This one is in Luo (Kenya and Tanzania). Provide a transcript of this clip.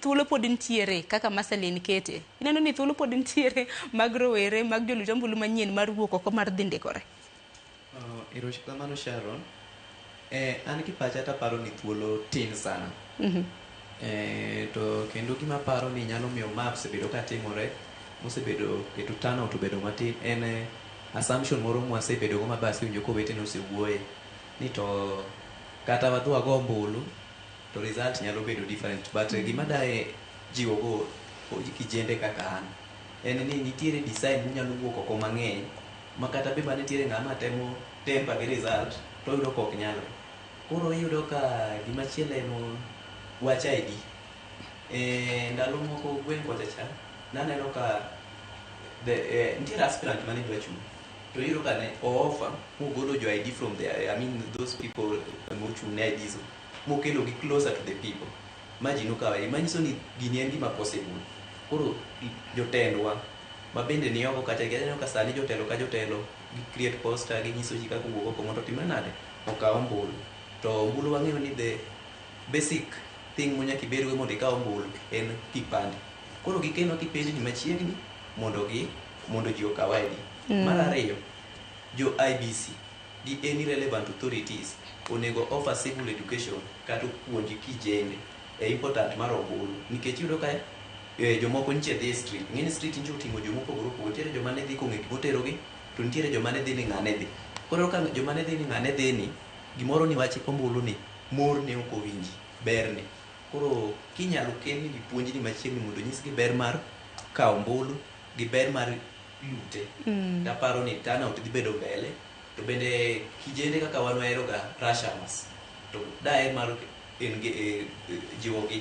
thuolo pod nitiere kaka Marceline kete. Ineno ni thuolo pod nitiere mag rowere mag jolut ombulu manyien mar wuok oko mar dhi ndikore. Erokamano Sharon. An kipacha taparo ni thuolo tin sana. To kendo gima paro ni nyalo miyo maps bedo katimore, mosebedo keto turnout obedo matin, en assumption moro mwasebedo go mabasi winjo kowete no osewuoye ni to kata wadwa go ombulu to result nyalo bedo different, but gima dae jiwo go kijende kaka an en ni nitiere design munyalo wuok oko mang'eny makata be manitiere ng'ama temo temper gi result to yudo kok nyalo. Koro iyudo ka gima chielo en wach ID. Ndalo moko gweng' kocha cha naneno ka nitiere aspirant mane dwa chung' to iyudo ka ne offer mogolo jo ID from there, I mean those people mochung' ne IDs mokelo gi closer to the people ma ji nokawe, manyiso ni gini en gima possible. Koro jotendwa ma bende ni oko kata gineno ka sani jotelo ka jotelo gi create poster gi nyiso ji kaka wuok oko mondo timre nade okaw ombulu. To ombulu wang'eyo ni the basic thing munyaka ibedgo mondo ikaw ombulu en kipande. Koro gikeno kipindi ni machiegni mondo ji okaw ID. Mar ariyo, jo IBC gi any relevant authorities onego offer civil education kata puonj kijende important mar ombulu, nikech iyudo ka jomoko nitie dhi street, ng'eni street nitie oting'o jomopogore opogore, nitiere joma ne dhi kong'e gimoterogi to nitiere joma ne dhi ni ng'ane dhi. Koro ka joma ne dhi ni ng'ane dhi ni gimoro ni wach ombulu ni mor ne ok owinji, ber ne. Koro kinyalo kel ni puonj ni machiegni mondo nyisgi ber mar kawo ombulu gi ber mar lute, taparo ni turnout dhi bedo mbele. To bende kijende kaka wan wahero ga rushers, to daher mar jiwo gi